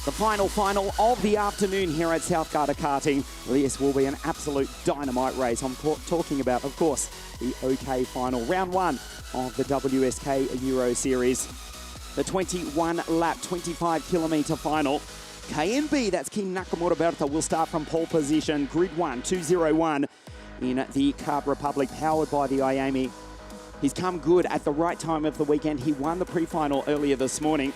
The final of the afternoon here at South Garda Karting. This will be an absolute dynamite race. I'm talking about, of course, the OK final, round one of the WSK Euro Series. The 21-lap, 25-kilometre final. KNB, that's King Nakamura Berta, will start from pole position. Grid 1, 201 in the Kart Republic, powered by the IAME. He's come good at the right time of the weekend. He won the pre-final earlier this morning.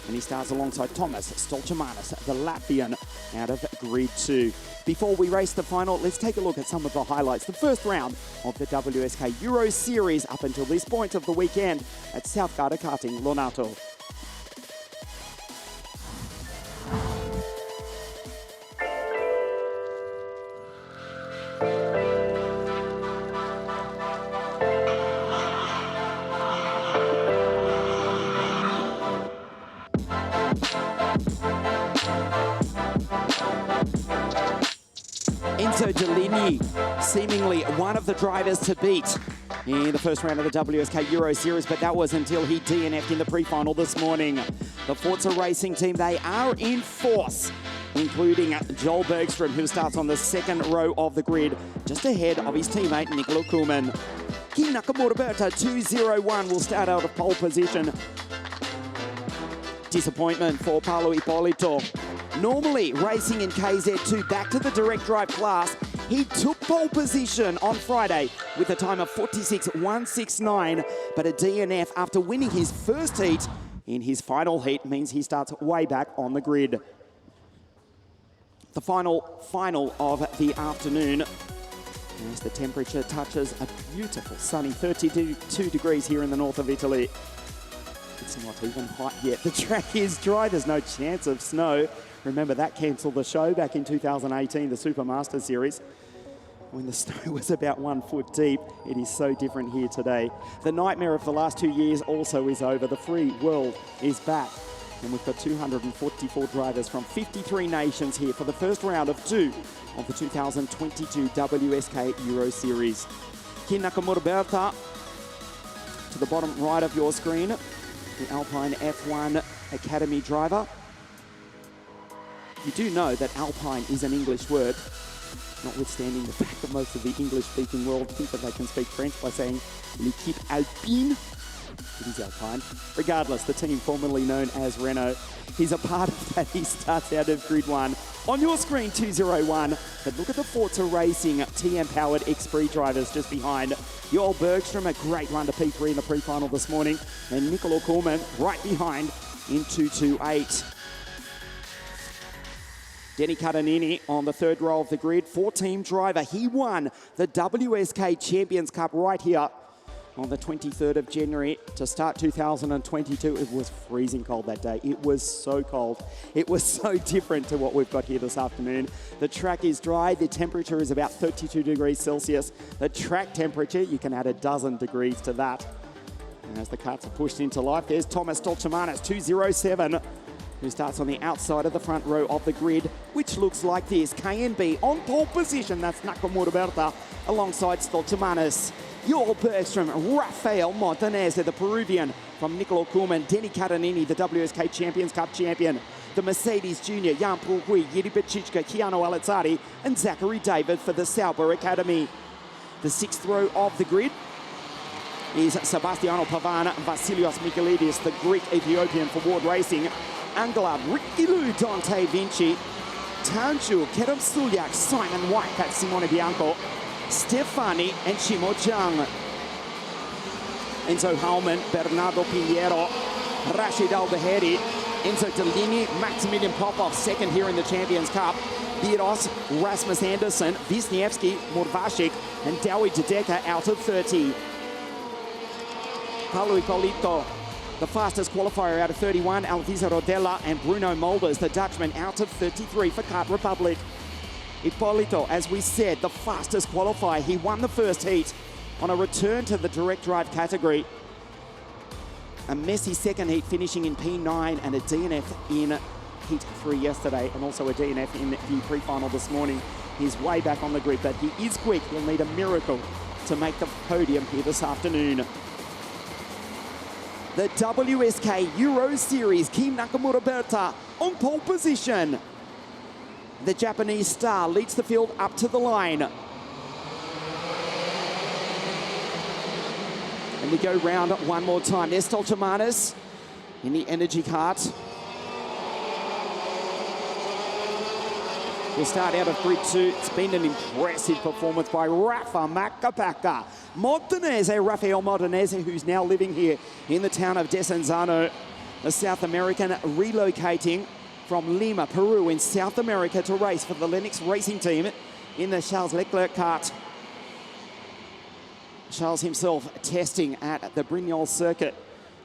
And he starts alongside Thomas Stolchamanis, the Latvian, out of Grid 2. Before we race the final, let's take a look at some of the highlights. The first round of the WSK Euro Series up until this point of the weekend at South Garda Karting, Lonato. Enzo Delini, seemingly one of the drivers to beat in the first round of the WSK Euro Series, but that was until he DNF'd in the pre-final this morning. The Forza Racing team, they are in force, including Joel Bergstrom, who starts on the second row of the grid, just ahead of his teammate Nicola Kuhlmann. King Nakamura Berta, 201, will start out of pole position. Disappointment for Paolo Ippolito. Normally racing in KZ2, back to the direct drive class. He took pole position on Friday with a time of 46.169, but a DNF after winning his first heat in his final heat means he starts way back on the grid. The final of the afternoon, as the temperature touches a beautiful sunny 32 degrees here in the north of Italy. It's not even hot yet. The track is dry. There's no chance of snow. Remember, that cancelled the show back in 2018, the Supermaster Series, when the snow was about 1 foot deep. It is so different here today. The nightmare of the last 2 years also is over. The free world is back. And we've got 244 drivers from 53 nations here for the first round of 2 of the 2022 WSK Euro Series. King Nakamura Berta, to the bottom right of your screen, the Alpine F1 Academy driver. You do know that Alpine is an English word, notwithstanding the fact that most of the English-speaking world think that they can speak French by saying l'équipe alpine. It is Alpine. Regardless, the team formerly known as Renault, he's a part of that. He starts out of Grid 1. On your screen, 201. But look at the Forza Racing TM-powered X3 drivers just behind. Joel Bergstrom, a great run to P3 in the pre-final this morning. And Nicola Kuhlmann right behind in 228. Denny Catanini on the third row of the grid, 4-team driver. He won the WSK Champions Cup right here on the 23rd of January to start 2022. It was freezing cold that day. It was so cold. It was so different to what we've got here this afternoon. The track is dry. The temperature is about 32 degrees Celsius. The track temperature, you can add a dozen degrees to that. And as the karts are pushed into life, there's Thomas Stolchamanis, 207. Who starts on the outside of the front row of the grid, which looks like this. KNB on pole position, that's Nakamura Berta, alongside Stolchamanis. Joel Bergstrom, Rafael Montanez, the Peruvian from Nicola Kuhlmann, Denny Catanini, the WSK Champions Cup champion. The Mercedes Junior, Jan Pulhui, Yuri Bechichka, Keanu Alazzari, and Zachary David for the Sauber Academy. The sixth row of the grid is Sebastiano Pavan, Vasilios Michailidis, the Greek-Ethiopian for Ward Racing. Angela, Ricky Lou, Dante Vinci, Tanju, Kerem Sulyak, Simon White, that's Simone Bianco, Stefani, and Shimo Chang. Enzo Haumann, Bernardo Pinheiro, Rashid Al-Baheri, Enzo Delini, Maximilian Popov, second here in the Champions Cup. Biros, Rasmus Andersson, Wisniewski, Murvashik, and Dowie Dedeka out of 30. Paolo Ippolito, the fastest qualifier out of 31, Alvisa Rodella and Bruno Molders, the Dutchman, out of 33 for Kart Republic. Ippolito, as we said, the fastest qualifier. He won the first heat on a return to the direct drive category. A messy second heat, finishing in P9, and a DNF in Heat 3 yesterday, and also a DNF in the pre-final this morning. He's way back on the grid, but he is quick. He'll need a miracle to make the podium here this afternoon. The WSK Euro Series, King Nakamura Berta on pole position. The Japanese star leads the field up to the line. And we go round one more time. There's Stoltemanis in the energy cart. We'll start out of grid 2. It's been an impressive performance by Rafa Maccapacca. Rafael Modenese, who's now living here in the town of Desenzano, a South American relocating from Lima, Peru in South America to race for the Lennox Racing Team in the Charles Leclerc kart. Charles himself testing at the Brignoles circuit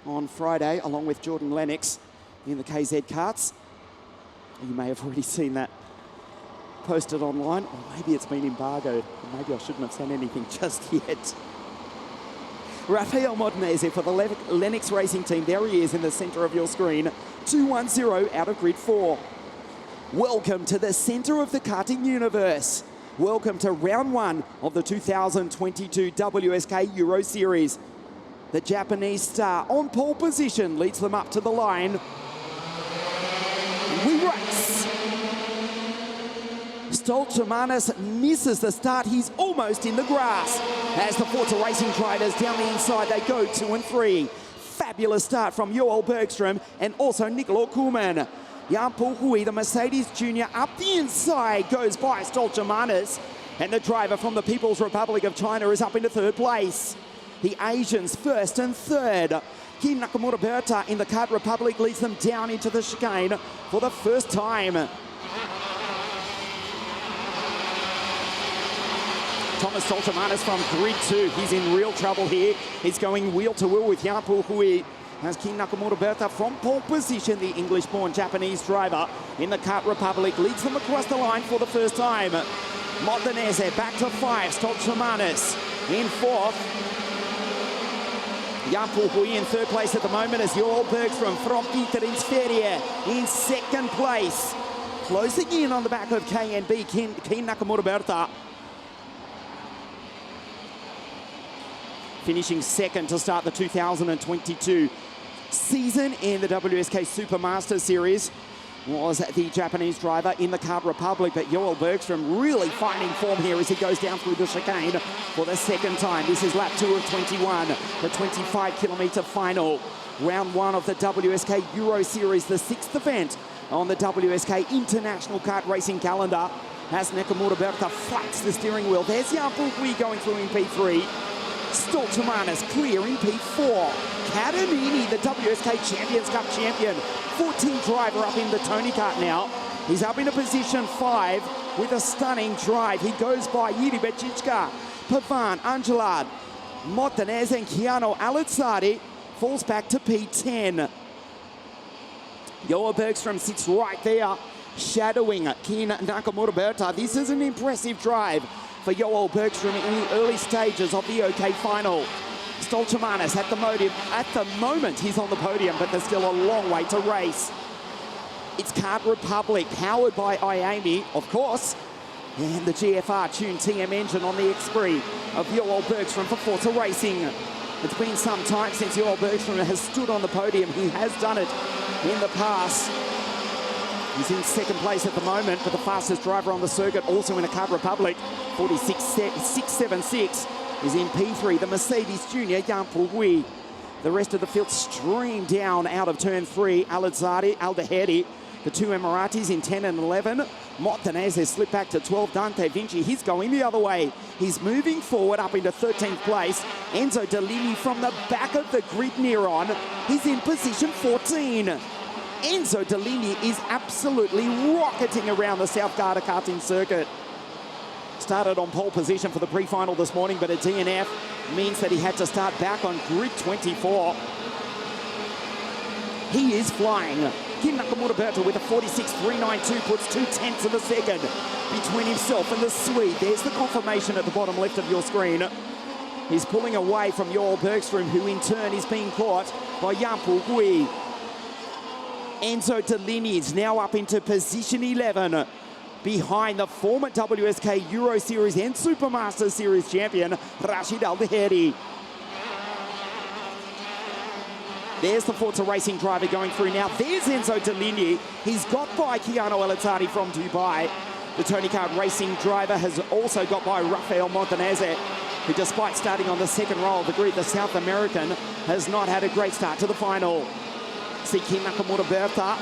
on Friday, along with Jordan Lennox in the KZ karts. You may have already seen that posted online, or maybe it's been embargoed. Maybe I shouldn't have said anything just yet. Rafael Modenese for the Lennox Racing Team. There he is in the center of your screen. 210 out of grid 4. Welcome to the center of the karting universe. Welcome to round 1 of the 2022 WSK Euro Series. The Japanese star on pole position leads them up to the line. We race. Stoltemanis misses the start. He's almost in the grass. As the Forza Racing riders down the inside, they go 2 and 3. Fabulous start from Joel Bergstrom and also Nicolo Kuhlmann. Jan Puhui, the Mercedes Junior, up the inside, goes by Stoltemanis. And the driver from the People's Republic of China is up into 3rd place. The Asians 1st and 3rd. Kim Nakamura Berta in the Kart Republic leads them down into the chicane for the first time. Thomas Stoltemanis from grid 2. He's in real trouble here. He's going wheel to wheel with Jan Puhui. As King Nakamura Berta from pole position, the English-born Japanese driver in the Kart Republic leads them across the line for the first time. Modenese back to 5. Stoltemanis in 4th. Jan Puhui in 3rd place at the moment as Joel Bergstrom from Pieterinsferie in 2nd place. Closing in on the back of KNB, King Nakamura Berta. Finishing 2nd to start the 2022 season in the WSK Supermaster Series was the Japanese driver in the Kart Republic, but Joel Bergstrom really finding form here as he goes down through the chicane for the 2nd time. This is lap 2 of 21, the 25-kilometre final. Round 1 of the WSK Euro Series, the 6th event on the WSK International Kart Racing calendar. As Nakamura Berta fights the steering wheel. There's Jan Puhui going through in P3. Stoltemanis clear in P4. Catanini, the WSK Champions Cup champion, 14 driver up in the Tony Kart now. He's up into position 5 with a stunning drive. He goes by Yuri Bechichka, Pavan, Angelad, Modenese and Keanu Alizzardi. Falls back to P10. Joel Bergstrom sits right there, shadowing Kin Nakamura Berta. This is an impressive drive for Joel Bergstrom in the early stages of the OK final. Stoltemanis at the podium. At the moment, he's on the podium, but there's still a long way to race. It's Kart Republic, powered by IAMI, of course, and the GFR tuned TM engine on the Xpree of Joel Bergstrom for Forza Racing. It's been some time since Joel Bergstrom has stood on the podium. He has done it in the past. He's in 2nd place at the moment, but the fastest driver on the circuit, also in a Kart Republic, 46.676, is in P3, the Mercedes Junior, Jan Puhui. The rest of the field stream down out of turn 3, Alizzardi, Aldeheri, the 2 Emiratis in 10 and 11. Modenese slipped back to 12, Dante Vinci, he's going the other way. He's moving forward up into 13th place. Enzo Dellini from the back of the grid near on, he's in position 14. Enzo Dellini is absolutely rocketing around the South Garda karting circuit. Started on pole position for the pre-final this morning, but a DNF means that he had to start back on grid 24. He is flying. Kin Nakamura Berta with a 46.392 puts 0.2 of a second between himself and the Swede. There's the confirmation at the bottom left of your screen. He's pulling away from Joel Bergstrom, who in turn is being caught by Jan Puhui. Enzo Dellini is now up into position 11 behind the former WSK Euro Series and Supermaster Series champion, Rashid Aldeheri. There's the Forza Racing driver going through now. There's Enzo Deligny. He's got by Chiano Elitani from Dubai. The Tony Kart Racing driver has also got by Rafael Montanese, who, despite starting on the second row of the grid, the South American, has not had a great start to the final. See Ken Nakamura Bertha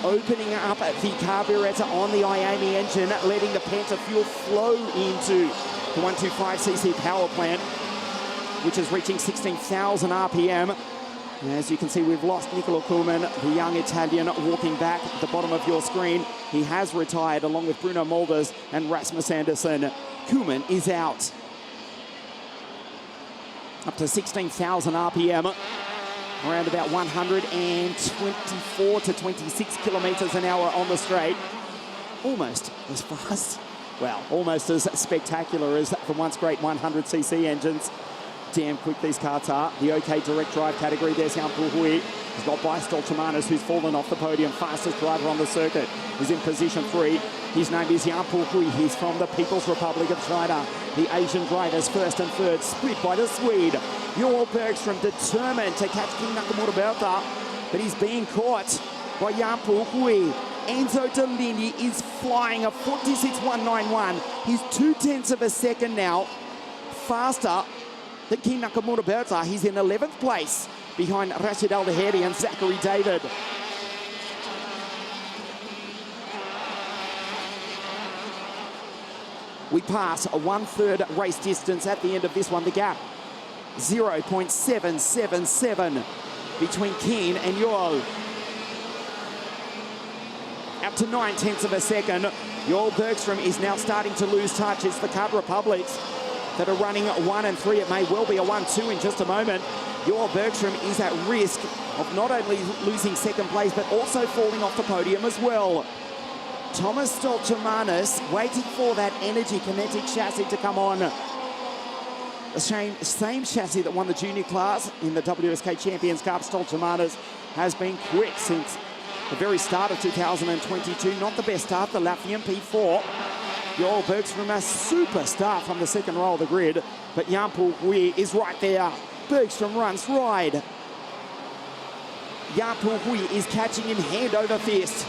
opening up the carburetor on the Iami engine, letting the Penta fuel flow into the 125cc power plant, which is reaching 16,000 RPM. And as you can see, we've lost Nicola Kuhlmann, the young Italian, walking back at the bottom of your screen. He has retired along with Bruno Mulders and Rasmus Andersen. Kuhlmann is out. Up to 16,000 RPM, around about 124 to 26 kilometers an hour on the straight. Almost as fast, well, almost as spectacular as the once great 100cc engines. Damn quick these karts are. The OK direct drive category, there's Jan Puhui. He's got by Stoltemanis, who's fallen off the podium. Fastest driver on the circuit is in position 3. His name is Jan Puhui. He's from the People's Republic of China. The Asian drivers first and third, split by the Swede. Joel Bergström determined to catch King Nakamura Bertha, but he's being caught by Jan Puhui. Enzo Deligny is flying a 46.191. He's 0.2 of a second now faster than King Nakamura Bertha. He's in 11th place behind Rashid Al-Daheri and Zachary David. We pass a 1/3 race distance at the end of this one. The gap, 0.777 between Keen and Joel. Up to 0.9 of a second. Joel Bergström is now starting to lose touch. It's the Kart Republics that are running 1 and 3. It may well be a 1-2 in just a moment. Joel Bergström is at risk of not only losing second place, but also falling off the podium as well. Thomas Stoltemanis waiting for that Energy Kinetic chassis to come on. The same chassis that won the junior class in the WSK Champions Cup. Stoltemanis has been quick since the very start of 2022. Not the best start, the Latvian P4. Joel Bergström, a superstar from the second row of the grid, but Jan Puhui is right there. Bergström runs wide. Jan Puhui is catching in hand over fist.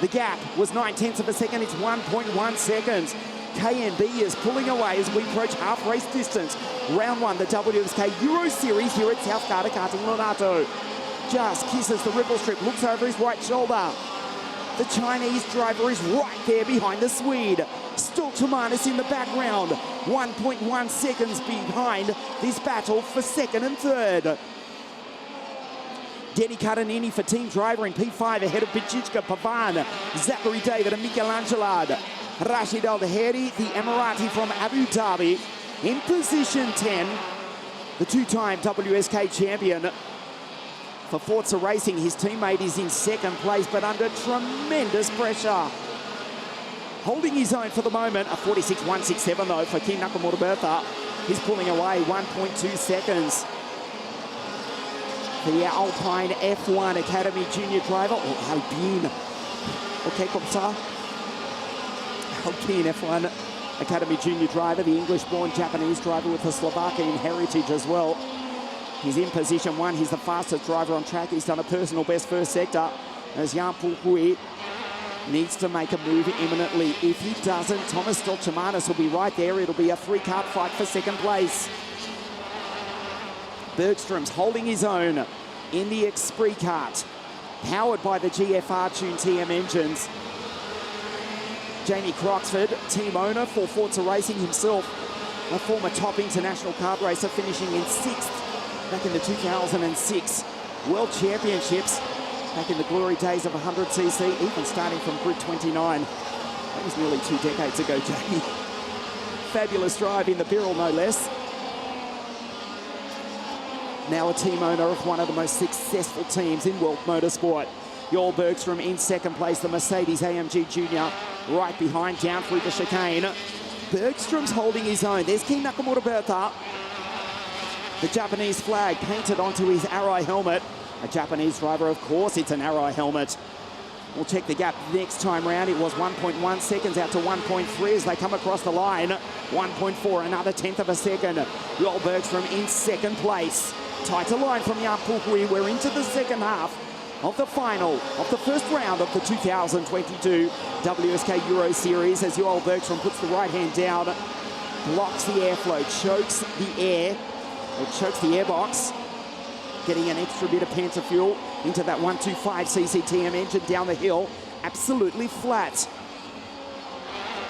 The gap was 0.9 of a second. It's 1.1 seconds. KNB is pulling away as we approach half race distance. Round 1, the WSK Euro Series here at South Carter Karting Lonato. Just kisses the ripple strip, looks over his right shoulder. The Chinese driver is right there behind the Swede. Stoltemanis in the background. 1.1 seconds behind this battle for second and third. Denny Catanini for team driver in P5 ahead of Bichichka Pavan, Zachary David and Michelangelo. Rashid Al-Daheri, the Emirati from Abu Dhabi, in position 10. The two-time WSK champion. For Forza Racing, his teammate is in second place, but under tremendous pressure. Holding his own for the moment, a 46.167 though for King Nakamura Bertha. He's pulling away 1.2 seconds. The Alpine F1 Academy junior driver, or Alpine, okay, comme ça. Alpine F1 Academy junior driver, the English-born Japanese driver with a Slovakian heritage as well. He's in position 1. He's the fastest driver on track. He's done a personal best first sector as Jan Puhui needs to make a move imminently. If he doesn't, Thomas Stoltemanis will be right there. It'll be a 3-kart fight for second place. Bergström's holding his own in the Esprit kart, powered by the GFR Tune TM engines. Jamie Croxford, team owner for Forza Racing himself, a former top international kart racer, finishing in 6th back in the 2006 World Championships, back in the glory days of 100cc, even starting from grid 29. That was nearly 2 decades ago, Jamie. Fabulous drive in the Birrell, no less. Now a team owner of one of the most successful teams in world motorsport. Joel Bergström in second place, the Mercedes AMG Junior, right behind, down through the chicane. Bergström's holding his own. There's King Nakamura Bertha. The Japanese flag painted onto his Arai helmet. A Japanese driver, of course, it's an Arai helmet. We'll check the gap next time round. It was 1.1 seconds out to 1.3 as they come across the line. 1.4, another 1/10 of a second. Joel Bergström in second place. Tighter line from Jan Pulkui. We're into the second half of the final of the first round of the 2022 WSK Euro Series as Joel Bergstrom puts the right hand down, blocks the airflow, chokes the air, or chokes the airbox, getting an extra bit of panta fuel into that 125cc TM engine down the hill, absolutely flat.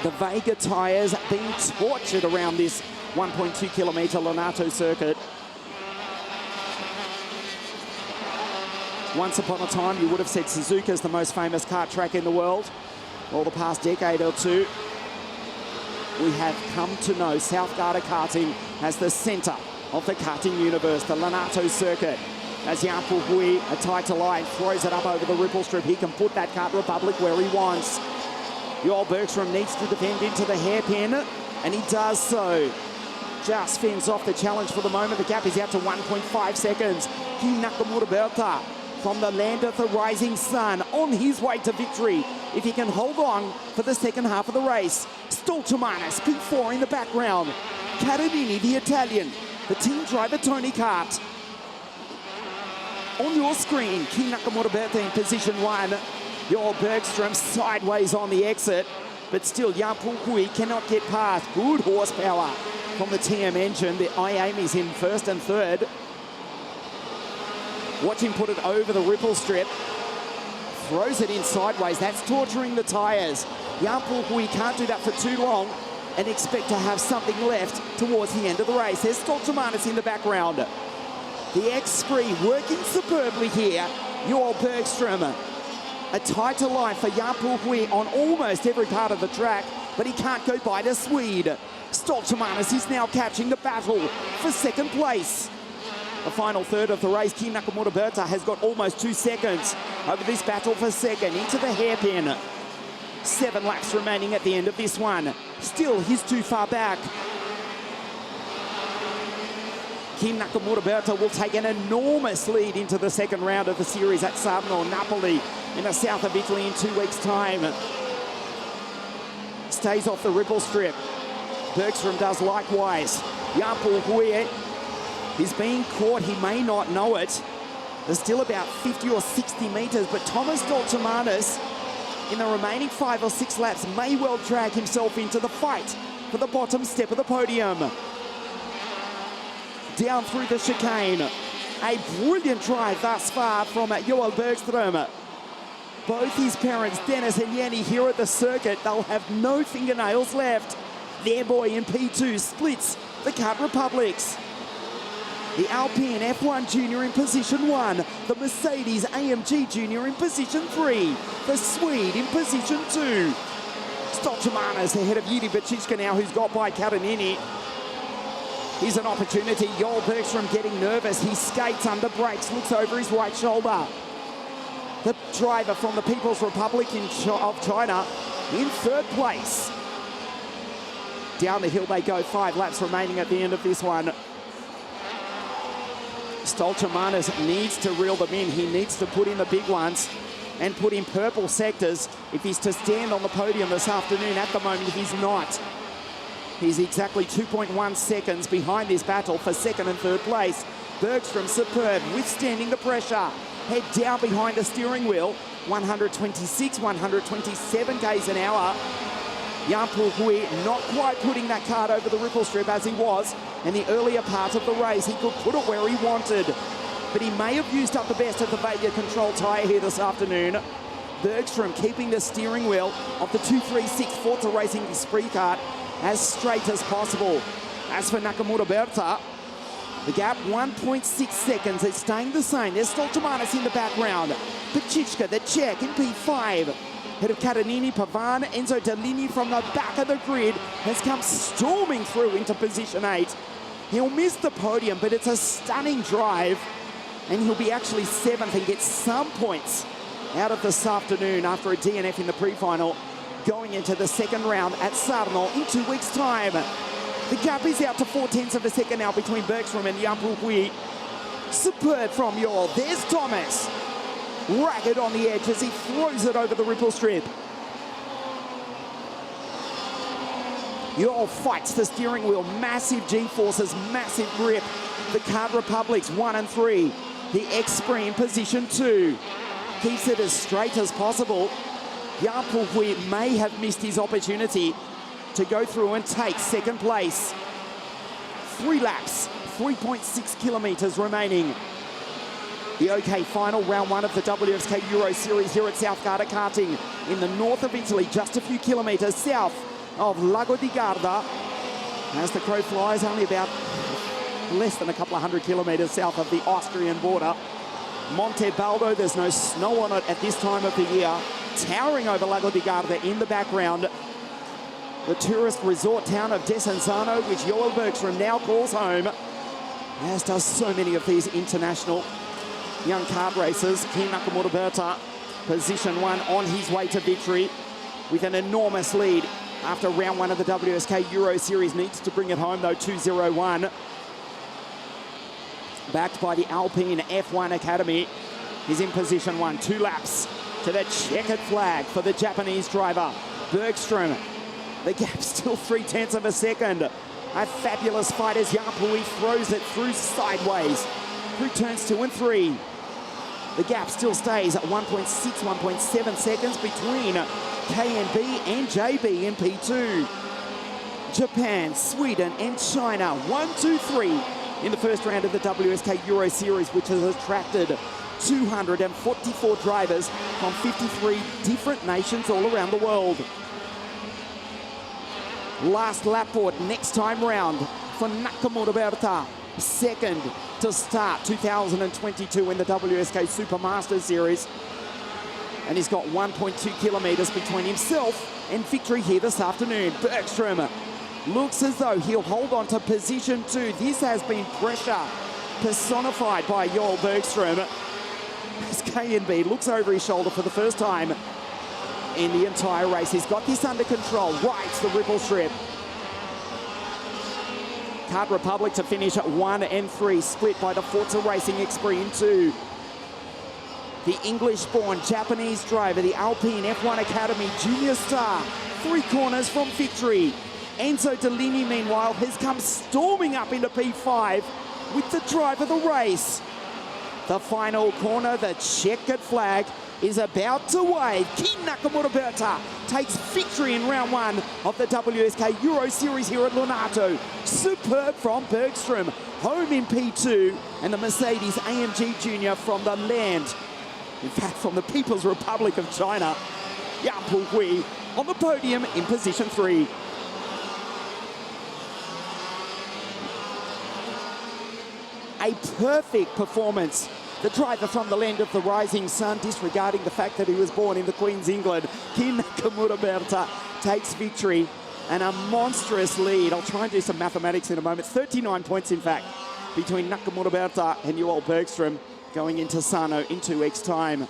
The Vega tyres being tortured around this 1.2 kilometre Lonato circuit. Once upon a time, you would have said Suzuka is the most famous kart track in the world. Well, the past decade or two, we have come to know South Garda karting as the centre of the karting universe, the Lonato circuit. As Jan Pulkui, a tighter line, throws it up over the ripple strip. He can put that Kart Republic where he wants. Joel Bergstrom needs to defend into the hairpin, and he does so. Just fends off the challenge for the moment. The gap is out to 1.5 seconds. Kim Nakamura Berta from the land of the rising sun on his way to victory. If he can hold on for the second half of the race. Stoltemanis, P4 in the background. Caradini, the Italian. The team driver, Tony Kart. On your screen, Kim Nakamura Berta in position 1. Joel Bergstrom sideways on the exit. But still, Jan Pulkui cannot get past. Good horsepower from the TM engine. The IAM is in first and third. Watch him put it over the ripple strip. Throws it in sideways. That's torturing the tyres. Jan Pulkui can't do that for too long and expect to have something left towards the end of the race. There's Stoltemanis in the background. The X-Spree working superbly here. Joel Bergstrom. A tighter line for Jan Pulkui on almost every part of the track, but he can't go by the Swede. Stoltemanis is now catching the battle for second place. The final third of the race, Kim Nakamura Berta has got almost 2 seconds over this battle for second into the hairpin. 7 laps remaining at the end of this one. Still, he's too far back. Kim Nakamura Berta will take an enormous lead into the second round of the series at Sarno, Napoli, in the south of Italy in 2 weeks' time. Stays off the ripple strip. Bergstrom does likewise. Jan Pulkui is being caught. He may not know it. There's still about 50 or 60 metres, but Thomas Stoltemanis, in the remaining 5 or 6 laps, may well drag himself into the fight for the bottom step of the podium. Down through the chicane. A brilliant drive thus far from Joel Bergstrom. Both his parents, Dennis and Jenny, here at the circuit, they'll have no fingernails left. Their boy in P2 splits the Kart Republics. The Alpine F1 Junior in position 1. The Mercedes AMG Junior in position 3. The Swede in position 2. Stoltemanis ahead of Yuri Bacichka now, who's got by Catanini. Here's an opportunity. Joel Bergstrom getting nervous. He skates under brakes, looks over his right shoulder. The driver from the People's Republic of China in third place. Down the hill they go, 5 laps remaining at the end of this one. Stoltemanis needs to reel them in. He needs to put in the big ones and put in purple sectors if he's to stand on the podium this afternoon. At the moment, he's not. He's exactly 2.1 seconds behind this battle for second and third place. Bergstrom superb, withstanding the pressure. Head down behind the steering wheel. 126, 127 k's an hour. Jan Pulkui not quite putting that kart over the ripple strip as he was in the earlier part of the race. He could put it where he wanted, but he may have used up the best of the Vega control tyre here this afternoon. Bergstrom keeping the steering wheel of the 236 Forza Racing Spree kart as straight as possible. As for Nakamura Berta, the gap 1.6 seconds. It's staying the same. There's Stoltemanis in the background. Bacichka, the Czech, in P5. Head of Catanini, Pavan, Enzo Dellini from the back of the grid has come storming through into position 8. He'll miss the podium, but it's a stunning drive. And he'll be actually 7th and get some points out of this afternoon after a DNF in the pre-final, going into the second round at Sarno in 2 weeks' time. The gap is out to 0.4 of a second now between Bergstrom and Jan Pulkui. Superb from Joel. There's Thomas. Ragged on the edge as he throws it over the ripple strip. Joel fights the steering wheel. Massive G-forces, massive grip The Kart Republics 1 and 3. The X-Spree in position 2. Keeps it as straight as possible. Jan Pulhui may have missed his opportunity to go through and take second place. 3 laps, 3.6 kilometres remaining. The OK final, round 1 of the WSK Euro Series here at South Garda Karting in the north of Italy, just a few kilometres south of Lago di Garda. As the crow flies, only about less than a couple of 100 kilometres south of the Austrian border. Monte Baldo, there's no snow on it at this time of the year. Towering over Lago di Garda in the background. The tourist resort town of Desenzano, which Joel Bergstrom now calls home, as does so many of these international young kart racers. Kei Nakamura Berta, position 1, on his way to victory with an enormous lead after round 1 of the WSK Euro Series. Needs to bring it home though, 2:01. Backed by the Alpine F1 Academy. He's in position 1, 2 laps to the checkered flag for the Japanese driver. Bergstrom, the gap still 0.3 of a second. A fabulous fight as Jan Pulhui throws it through sideways through turns 2 and 3. The gap still stays at 1.6, 1.7 seconds between KNB and JB in P2. Japan, Sweden and China, 1, 2, 3 in the first round of the WSK Euro Series, which has attracted 244 drivers from 53 different nations all around the world. Last lap board next time round for Nakamura Berta, second to start 2022 in the WSK Supermaster Series. And he's got 1.2 kilometres between himself and victory here this afternoon. Bergstrom looks as though he'll hold on to position 2. This has been pressure personified by Joel Bergstrom. As KNB looks over his shoulder for the first time in the entire race. He's got this under control, rides the ripple strip. Kart Republic to finish at 1 and 3, split by the Forza Racing X-Spree in 2. The English-born Japanese driver, the Alpine F1 Academy junior star, 3 corners from victory. Enzo Dellini, meanwhile, has come storming up into P5 with the drive of the race. The final corner, the checkered flag, is about to wave. Kei Nakamura Berta takes victory in round 1 of the WSK Euro Series here at Lonato. Superb from Bergstrom, home in P2, and the Mercedes AMG Junior from the land, in fact from the People's Republic of China, Jan Pulhui on the podium in position 3. A perfect performance. The driver from the land of the rising sun, disregarding the fact that he was born in the Queen's England, Kei Nakamura Berta takes victory and a monstrous lead. I'll try and do some mathematics in a moment. 39 points, in fact, between Nakamura Berta and Joel Bergstrom going into Sano in 2 weeks' time.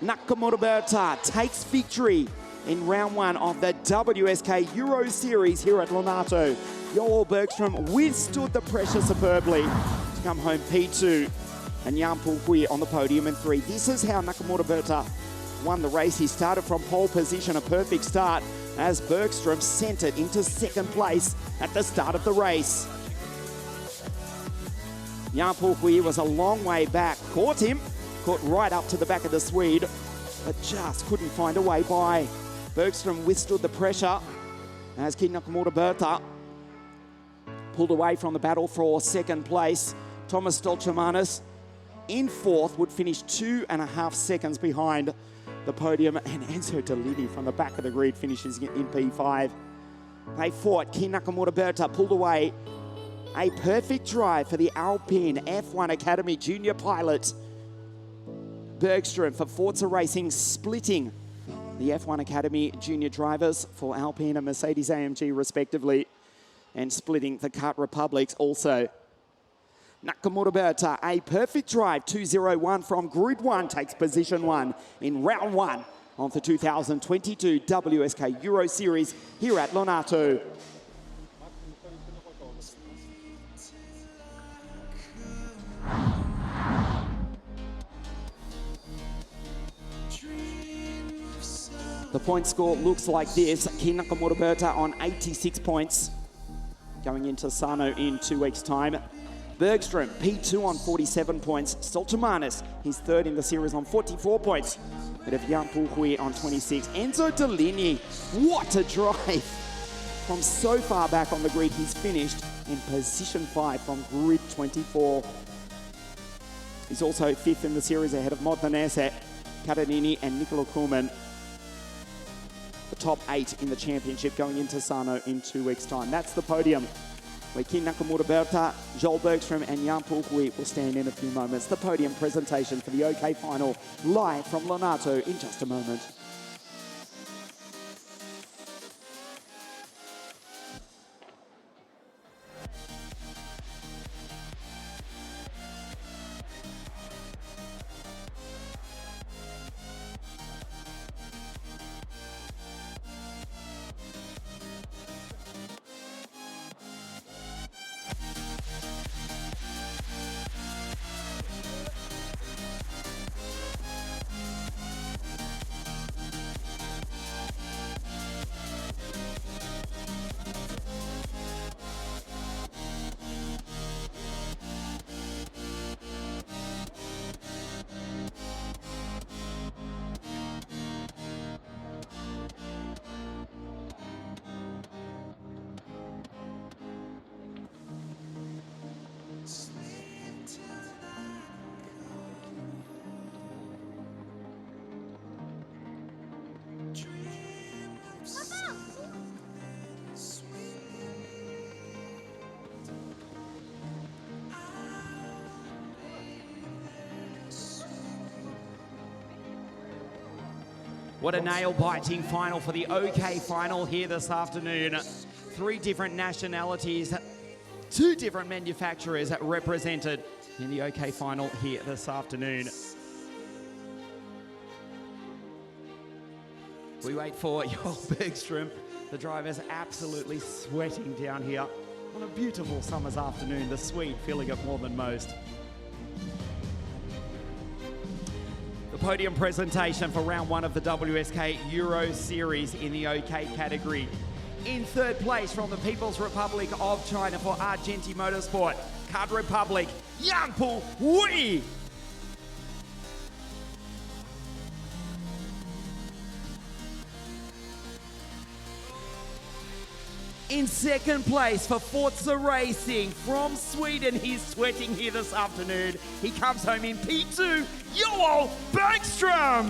Nakamura Berta takes victory in round 1 of the WSK Euro Series here at Lonato. Joel Bergstrom withstood the pressure superbly to come home P2, and Jan Pulhui on the podium in 3. This is how Nakamura Berta won the race. He started from pole position, a perfect start, as Bergstrom sent it into second place at the start of the race. Jan Pulhui was a long way back, caught right up to the back of the Swede, but just couldn't find a way by. Bergstrom withstood the pressure as Kei Nakamura Berta pulled away from the battle for second place. Thomas Stolchemanis in 4th would finish 2.5 seconds behind the podium, and Enzo Dellini from the back of the grid finishes in P5. They fought. Kei Nakamura Berta pulled away. A perfect drive for the Alpine F1 Academy junior pilot. Bergstrom for Forza Racing splitting the F1 Academy junior drivers for Alpine and Mercedes AMG respectively, and splitting the Kart Republics also. Nakamura Berta, a perfect drive, 2:01 from Grid 1, takes position 1 in round 1 of the 2022 WSK Euro Series here at Lonato. The point score looks like this. Kei Nakamura Berta on 86 points. going into Sano in 2 weeks' time. Bergstrom, P2 on 47 points. Stoltemanis, he's third in the series on 44 points. Bit of Jan Puhui on 26. Enzo Deligny, what a drive. From so far back on the grid, he's finished in position 5 from grid 24. He's also 5th in the series ahead of Modanese, Catanini and Niccolo Kuhlmann. The top 8 in the championship going into Sano in 2 weeks' time. That's the podium where Kin Nakamura Berta, Joel Bergstrom and Jan Puhui will stand in a few moments. The podium presentation for the OK final live from Lonato in just a moment. What a nail-biting final for the OK final here this afternoon. 3 different nationalities, 2 different manufacturers represented in the OK final here this afternoon. We wait for Joel Bergstrom. The driver's absolutely sweating down here on a beautiful summer's afternoon. The Swede feeling it more than most. Podium presentation for round 1 of the WSK Euro Series in the OK category. In 3rd place from the People's Republic of China for Argenti Motorsport, Kart Republic, Jan Puhui. In 2nd place for Forza Racing from Sweden, he's sweating here this afternoon. He comes home in P2, Joel Bergstrom.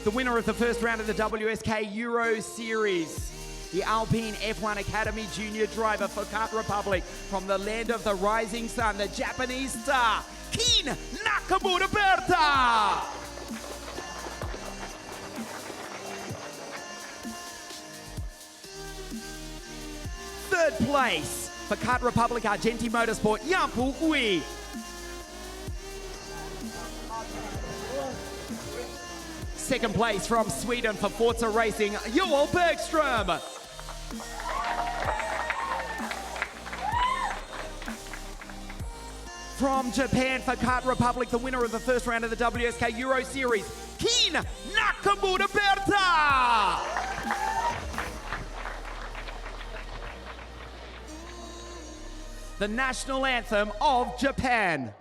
The winner of the first round of the WSK Euro Series, the Alpine F1 Academy junior driver for Kart Republic from the land of the rising sun, the Japanese star, Kin Nakamura Berta. Third place for Kart Republic Argenti Motorsport, Jan Puhui. Second place from Sweden for Forza Racing, Joel Bergstrom. From Japan for Kart Republic, the winner of the first round of the WSK Euro Series, Kin Nakamura Berta. The national anthem of Japan.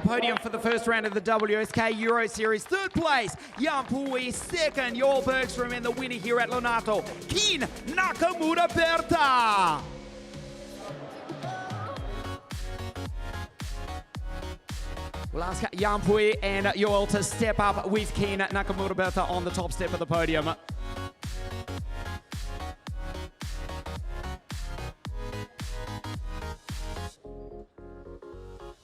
podium for the first round of the WSK Euro Series. Third place, Jan Pui. Second, Joel Bergstrom, and the winner here at Lonato, Kin Nakamura Berta. We'll ask Jan Pui and Joel to step up with Kin Nakamura Berta on the top step of the podium.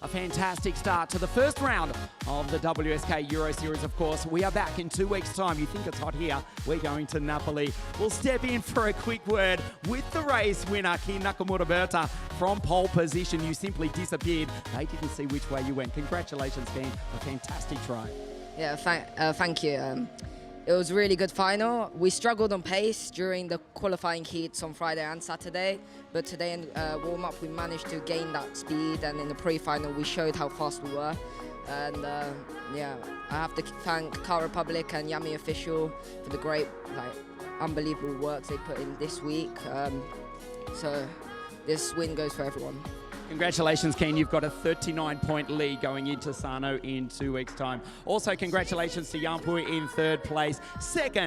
A fantastic start to the first round of the WSK Euro Series, of course. We are back in 2 weeks' time. You think it's hot here? We're going to Napoli. We'll step in for a quick word with the race winner, Kin Nakamura Berta, from pole position. You simply disappeared. They didn't see which way you went. Congratulations, Kin. A fantastic try. Yeah, thank you. It was a really good final. We struggled on pace during the qualifying heats on Friday and Saturday, but today in warm-up we managed to gain that speed, and in the pre-final we showed how fast we were. And yeah, I have to thank Kart Republic and Yami Official for the great, unbelievable work they put in this week. So this win goes for everyone. Congratulations, Ken. You've got a 39-point lead going into Sano in 2 weeks' time. Also, congratulations to Jan Pui in third place. Second,